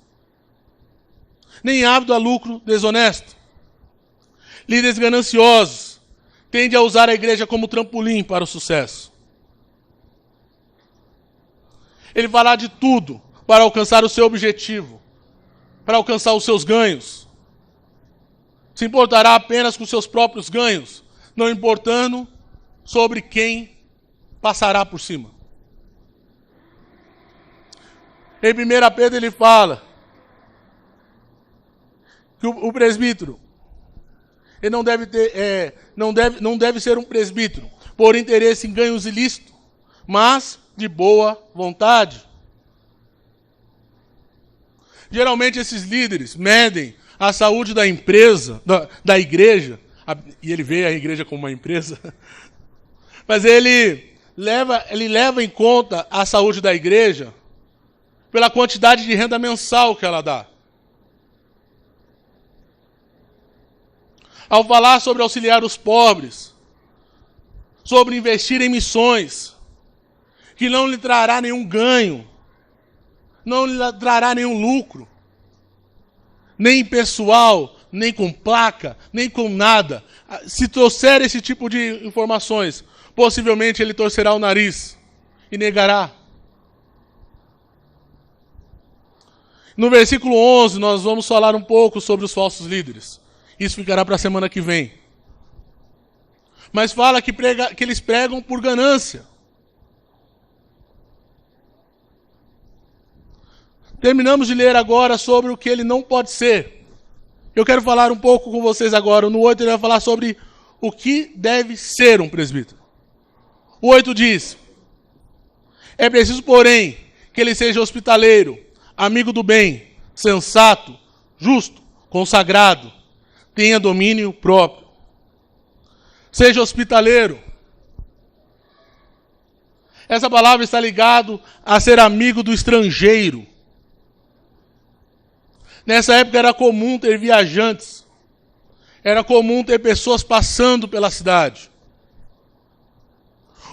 Nem ávido a lucro desonesto. Líderes gananciosos tendem a usar a igreja como trampolim para o sucesso. Ele fará de tudo para alcançar o seu objetivo, para alcançar os seus ganhos. Se importará apenas com seus próprios ganhos, não importando sobre quem passará por cima. Em 1 Pedro ele fala que o presbítero ele não deve ser um presbítero por interesse em ganhos ilícitos, mas de boa vontade. Geralmente esses líderes medem a saúde da empresa, da igreja, e ele vê a igreja como uma empresa, mas ele leva em conta a saúde da igreja pela quantidade de renda mensal que ela dá. Ao falar sobre auxiliar os pobres, sobre investir em missões, que não lhe trará nenhum ganho, não lhe trará nenhum lucro, nem pessoal, nem com placa, nem com nada. Se trouxer esse tipo de informações, possivelmente ele torcerá o nariz e negará. No versículo 11, nós vamos falar um pouco sobre os falsos líderes. Isso ficará para a semana que vem. Mas fala que eles pregam por ganância. Terminamos de ler agora sobre o que ele não pode ser. Eu quero falar um pouco com vocês agora. No 8 ele vai falar sobre o que deve ser um presbítero. O 8 diz: é preciso, porém, que ele seja hospitaleiro, amigo do bem, sensato, justo, consagrado, tenha domínio próprio. Seja hospitaleiro. Essa palavra está ligada a ser amigo do estrangeiro. Nessa época era comum ter viajantes. Era comum ter pessoas passando pela cidade.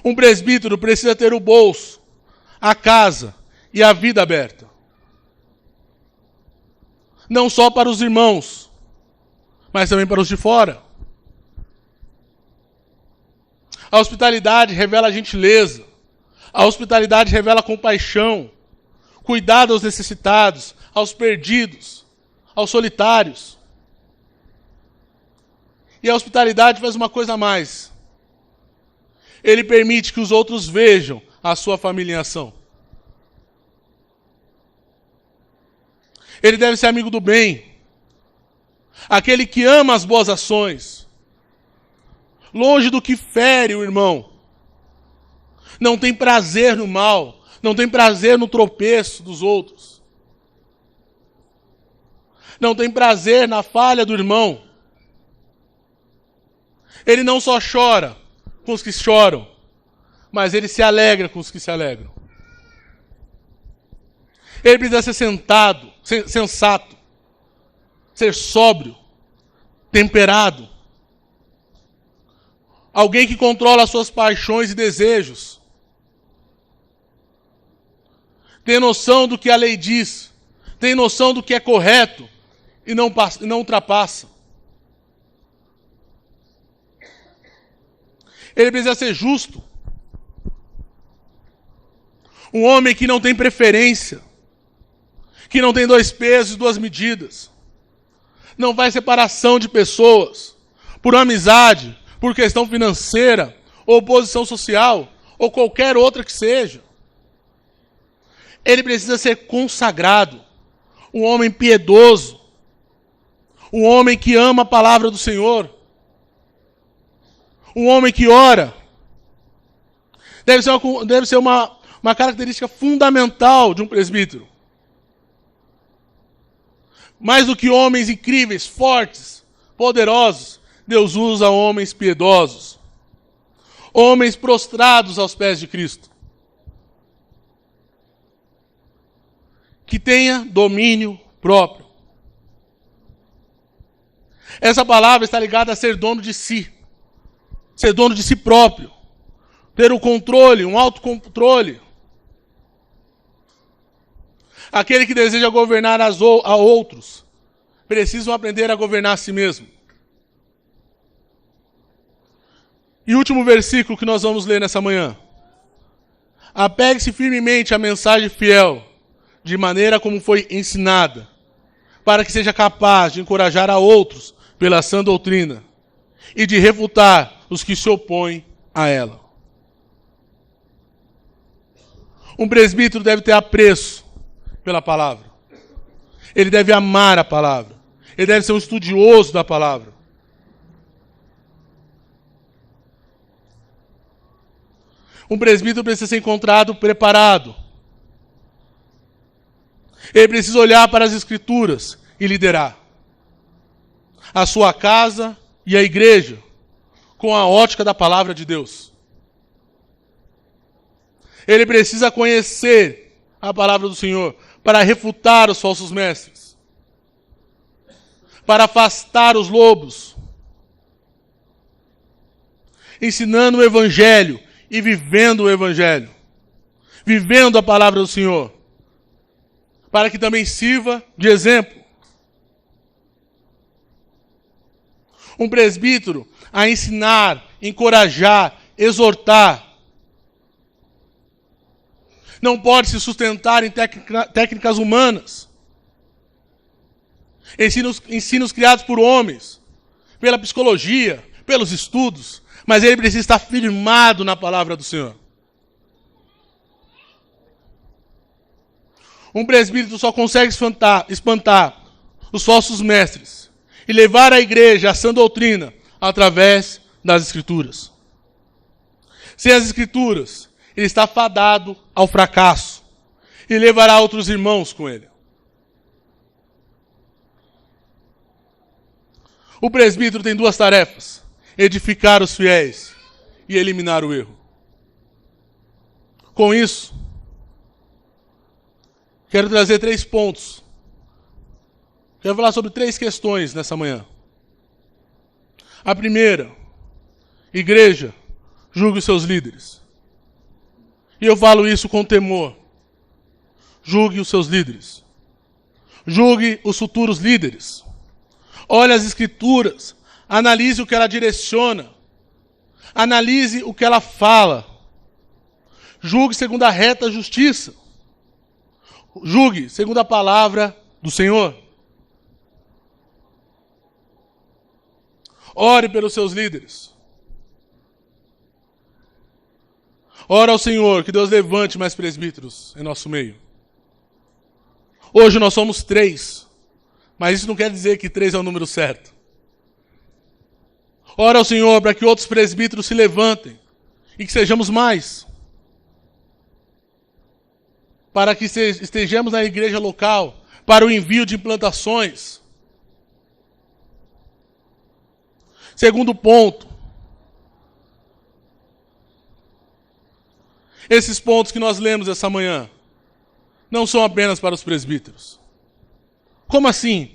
Um presbítero precisa ter o bolso, a casa e a vida aberta. Não só para os irmãos, mas também para os de fora. A hospitalidade revela gentileza. A hospitalidade revela compaixão, cuidado aos necessitados, aos perdidos, aos solitários. E a hospitalidade faz uma coisa a mais. Ele permite que os outros vejam a sua família em ação. Ele deve ser amigo do bem. Aquele que ama as boas ações. Longe do que fere o irmão. Não tem prazer no mal. Não tem prazer no tropeço dos outros. Não tem prazer na falha do irmão. Ele não só chora com os que choram, mas ele se alegra com os que se alegram. Ele precisa ser sensato, ser sóbrio, temperado. Alguém que controla as suas paixões e desejos. Tem noção do que a lei diz. Tem noção do que é correto e não ultrapassa. Ele precisa ser justo. Um homem que não tem preferência. Que não tem 2 pesos e 2 medidas. Não faz separação de pessoas por amizade, por questão financeira, ou posição social, ou qualquer outra que seja. Ele precisa ser consagrado. Um homem piedoso. Um homem que ama a palavra do Senhor. Um homem que ora. Deve ser uma característica fundamental de um presbítero. Mais do que homens incríveis, fortes, poderosos, Deus usa homens piedosos. Homens prostrados aos pés de Cristo. Que tenha domínio próprio. Essa palavra está ligada a ser dono de si. Ser dono de si próprio. Ter o controle, um autocontrole. Aquele que deseja governar a outros, precisam aprender a governar a si mesmo. E o último versículo que nós vamos ler nessa manhã. Apegue-se firmemente à mensagem fiel, de maneira como foi ensinada, para que seja capaz de encorajar a outros pela sã doutrina e de refutar os que se opõem a ela. Um presbítero deve ter apreço pela palavra. Ele deve amar a palavra. Ele deve ser um estudioso da palavra. Um presbítero precisa ser encontrado preparado. Ele precisa olhar para as Escrituras e liderar a sua casa e a igreja com a ótica da palavra de Deus. Ele precisa conhecer a palavra do Senhor para refutar os falsos mestres, para afastar os lobos, ensinando o Evangelho e vivendo o Evangelho, vivendo a palavra do Senhor, para que também sirva de exemplo. Um presbítero a ensinar, encorajar, exortar. Não pode se sustentar em técnicas humanas. Ensinos criados por homens, pela psicologia, pelos estudos, mas ele precisa estar firmado na palavra do Senhor. Um presbítero só consegue espantar os falsos mestres e levar a igreja à sã doutrina através das Escrituras. Sem as Escrituras, ele está fadado ao fracasso e levará outros irmãos com ele. O presbítero tem duas tarefas: edificar os fiéis e eliminar o erro. Com isso, quero trazer 3 pontos. Quero falar sobre 3 questões nessa manhã. A primeira, igreja, julgue os seus líderes. E eu falo isso com temor. Julgue os seus líderes. Julgue os futuros líderes. Olhe as Escrituras. Analise o que ela direciona. Analise o que ela fala. Julgue segundo a reta justiça. Julgue segundo a palavra do Senhor. Ore pelos seus líderes. Ora ao Senhor que Deus levante mais presbíteros em nosso meio. Hoje nós somos 3, mas isso não quer dizer que 3 é o número certo. Ora ao Senhor para que outros presbíteros se levantem e que sejamos mais. Para que estejamos na igreja local, para o envio de implantações. Segundo ponto. Esses pontos que nós lemos essa manhã não são apenas para os presbíteros. Como assim?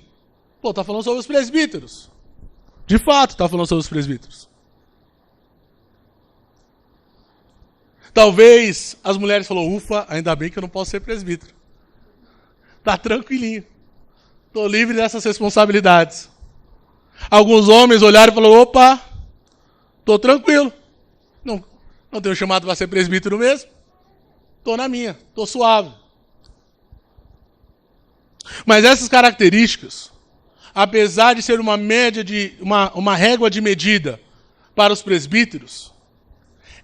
Pô, está falando sobre os presbíteros. De fato, está falando sobre os presbíteros. Talvez as mulheres falou, ufa, ainda bem que eu não posso ser presbítero. Tá tranquilinho. Estou livre dessas responsabilidades. Alguns homens olharam e falaram, opa, estou tranquilo. Não tenho chamado para ser presbítero mesmo. Estou na minha, estou suave. Mas essas características, apesar de ser uma média uma régua de medida para os presbíteros,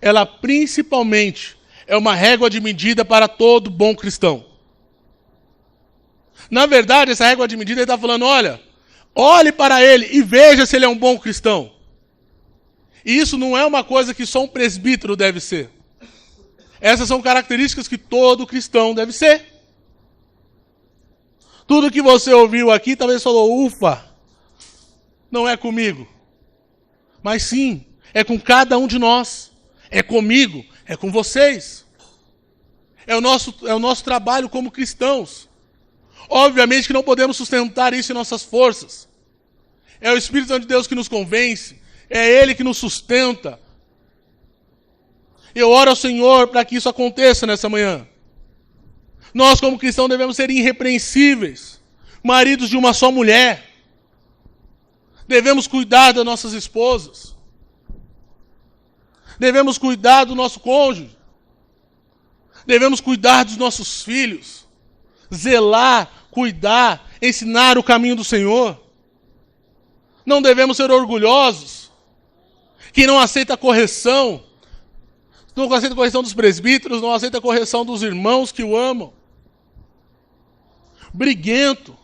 ela principalmente é uma régua de medida para todo bom cristão. Na verdade, essa régua de medida ele está falando, olhe para ele e veja se ele é um bom cristão. E isso não é uma coisa que só um presbítero deve ser. Essas são características que todo cristão deve ser. Tudo que você ouviu aqui, talvez falou, ufa, não é comigo. Mas sim, é com cada um de nós. É comigo, é com vocês. É o nosso trabalho como cristãos. Obviamente que não podemos sustentar isso em nossas forças. É o Espírito Santo de Deus que nos convence. É Ele que nos sustenta. Eu oro ao Senhor para que isso aconteça nessa manhã. Nós, como cristãos, devemos ser irrepreensíveis. Maridos de uma só mulher. Devemos cuidar das nossas esposas. Devemos cuidar do nosso cônjuge. Devemos cuidar dos nossos filhos. Zelar, cuidar, ensinar o caminho do Senhor. Não devemos ser orgulhosos. Que não aceita correção. Não aceita correção dos presbíteros, não aceita correção dos irmãos que o amam. Briguento.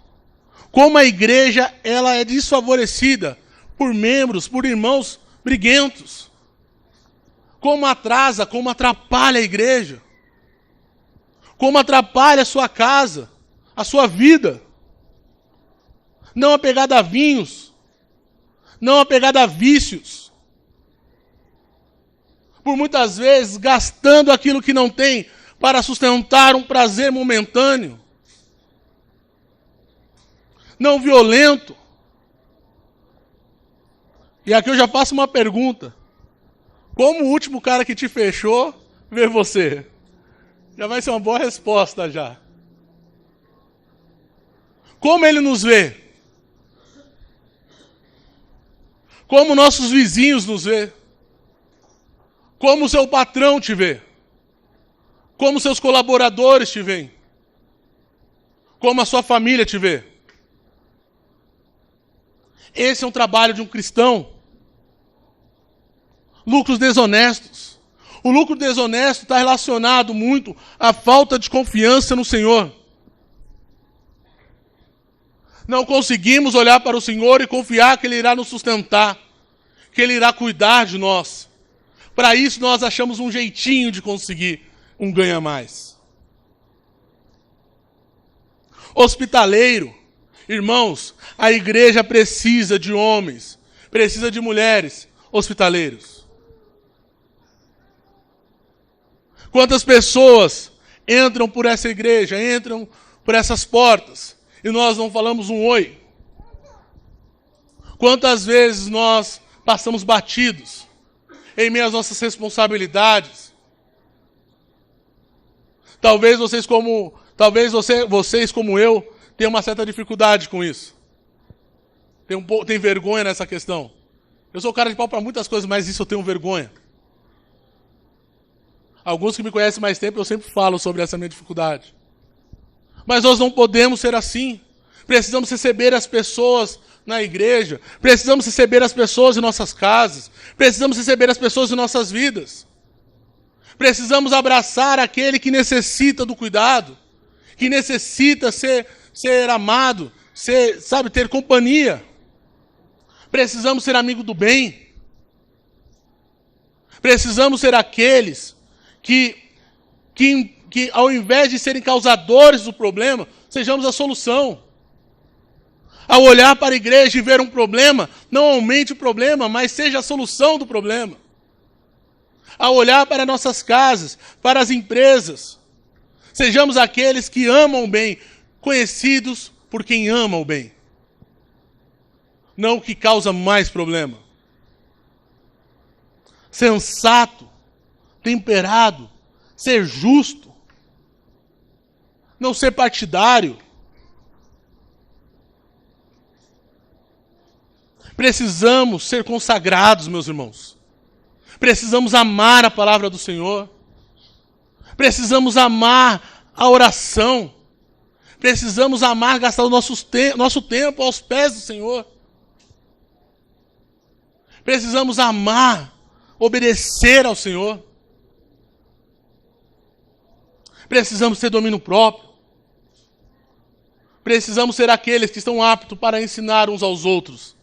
Como a igreja ela é desfavorecida por membros, por irmãos briguentos. Como atrasa, como atrapalha a igreja. Como atrapalha a sua casa, a sua vida. Não apegada a vinhos. Não apegada a vícios. Por muitas vezes gastando aquilo que não tem para sustentar um prazer momentâneo. Não violento. E aqui eu já faço uma pergunta. Como o último cara que te fechou vê você? Já vai ser uma boa resposta já. Como ele nos vê? Como nossos vizinhos nos vê? Como o seu patrão te vê? Como seus colaboradores te veem? Como a sua família te vê? Esse é um trabalho de um cristão. Lucros desonestos. O lucro desonesto está relacionado muito à falta de confiança no Senhor. Não conseguimos olhar para o Senhor e confiar que Ele irá nos sustentar, que Ele irá cuidar de nós. Para isso nós achamos um jeitinho de conseguir um ganha-mais. Hospitaleiro. Irmãos, a igreja precisa de homens, precisa de mulheres hospitaleiros. Quantas pessoas entram por essa igreja, entram por essas portas, e nós não falamos um oi? Quantas vezes nós passamos batidos em meio às nossas responsabilidades? Talvez vocês como eu tenham uma certa dificuldade com isso. Tem vergonha nessa questão. Eu sou cara de pau para muitas coisas, mas isso eu tenho vergonha. Alguns que me conhecem mais tempo, eu sempre falo sobre essa minha dificuldade. Mas nós não podemos ser assim. Precisamos receber as pessoas na igreja. Precisamos receber as pessoas em nossas casas. Precisamos receber as pessoas em nossas vidas. Precisamos abraçar aquele que necessita do cuidado. Que necessita ser amado. Ter companhia. Precisamos ser amigo do bem. Precisamos ser aqueles que ao invés de serem causadores do problema, sejamos a solução. Ao olhar para a igreja e ver um problema, não aumente o problema, mas seja a solução do problema. Ao olhar para nossas casas, para as empresas, sejamos aqueles que amam o bem, conhecidos por quem ama o bem. Não o que causa mais problema. Sensato, temperado, ser justo, não ser partidário. Precisamos ser consagrados, meus irmãos. Precisamos amar a palavra do Senhor. Precisamos amar a oração. Precisamos amar, gastar o nosso tempo aos pés do Senhor. Precisamos amar, obedecer ao Senhor. Precisamos ter domínio próprio. Precisamos ser aqueles que estão aptos para ensinar uns aos outros.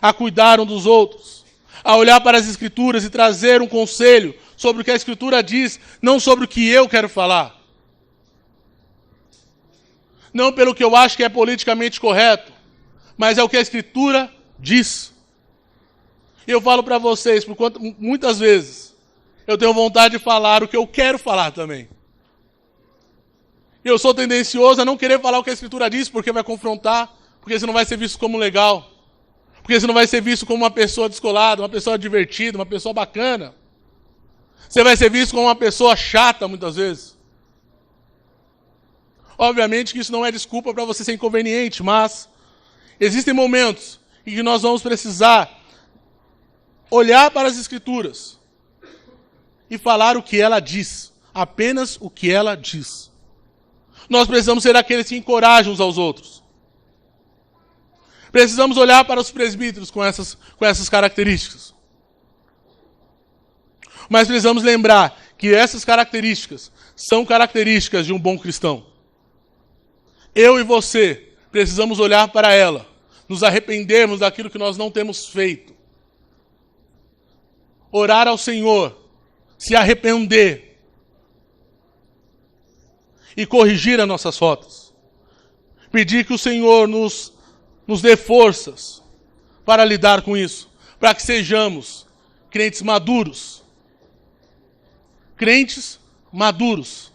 A cuidar uns dos outros. A olhar para as Escrituras e trazer um conselho sobre o que a Escritura diz, não sobre o que eu quero falar. não pelo que eu acho que é politicamente correto, mas é o que a Escritura diz. E eu falo para vocês, por quanto muitas vezes eu tenho vontade de falar o que eu quero falar também. Eu sou tendencioso a não querer falar o que a Escritura diz, porque vai confrontar, porque senão vai ser visto como legal, porque senão vai ser visto como uma pessoa descolada, uma pessoa divertida, uma pessoa bacana. Você vai ser visto como uma pessoa chata muitas vezes. Obviamente que isso não é desculpa para você ser inconveniente, mas existem momentos em que nós vamos precisar olhar para as Escrituras e falar o que ela diz, apenas o que ela diz. Nós precisamos ser aqueles que encorajam uns aos outros. Precisamos olhar para os presbíteros com essas características. Mas precisamos lembrar que essas características são características de um bom cristão. Eu e você precisamos olhar para ela, nos arrependermos daquilo que nós não temos feito. Orar ao Senhor, se arrepender e corrigir as nossas rotas. Pedir que o Senhor nos dê forças para lidar com isso, para que sejamos crentes maduros. Crentes maduros,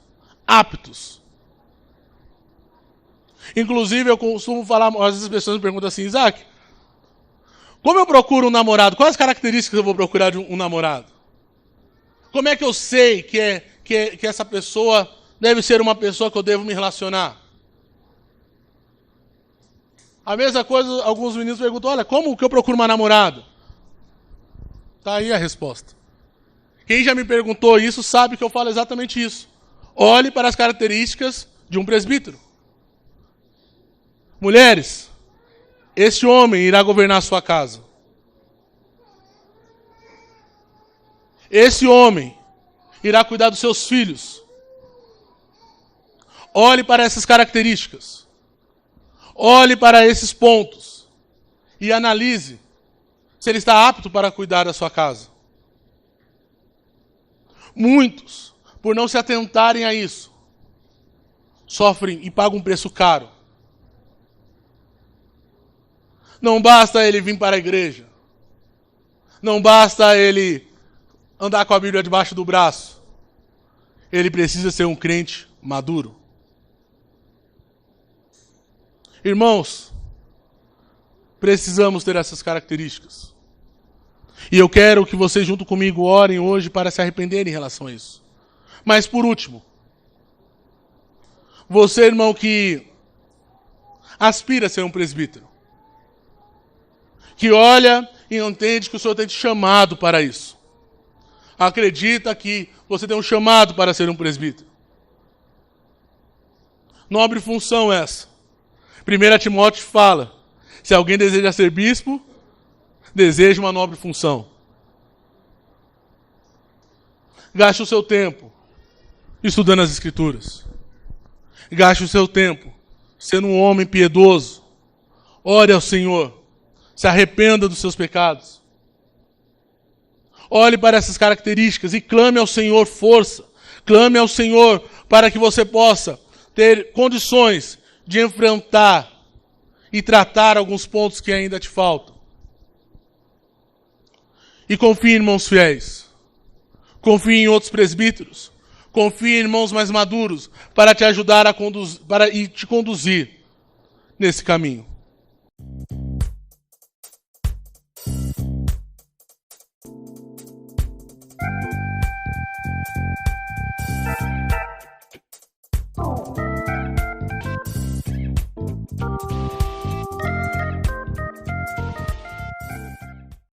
aptos. Inclusive, eu costumo falar, às vezes as pessoas me perguntam assim, Isaac, como eu procuro um namorado? Quais as características eu vou procurar de um namorado? Como é que eu sei que essa pessoa deve ser uma pessoa que eu devo me relacionar? A mesma coisa, alguns meninos perguntam, olha, como que eu procuro uma namorada? Está aí a resposta. Quem já me perguntou isso sabe que eu falo exatamente isso. Olhe para as características de um presbítero. Mulheres, este homem irá governar a sua casa. Esse homem irá cuidar dos seus filhos. Olhe para essas características. Olhe para esses pontos. E analise se ele está apto para cuidar da sua casa. Muitos, por não se atentarem a isso, sofrem e pagam um preço caro. Não basta ele vir para a igreja. Não basta ele andar com a Bíblia debaixo do braço. Ele precisa ser um crente maduro. Irmãos, precisamos ter essas características. E eu quero que vocês junto comigo orem hoje para se arrependerem em relação a isso. Mas por último, você, irmão, que aspira a ser um presbítero, que olha e entende que o Senhor tem te chamado para isso. Acredita que você tem um chamado para ser um presbítero. Nobre função essa. 1 Timóteo fala, se alguém deseja ser bispo, deseja uma nobre função. Gaste o seu tempo estudando as Escrituras. Gaste o seu tempo sendo um homem piedoso. Ore ao Senhor. Se arrependa dos seus pecados. Olhe para essas características e clame ao Senhor força. Clame ao Senhor para que você possa ter condições de enfrentar e tratar alguns pontos que ainda te faltam. E confie em irmãos fiéis. Confie em outros presbíteros. Confie em irmãos mais maduros para te ajudar a conduzir, para te conduzir nesse caminho.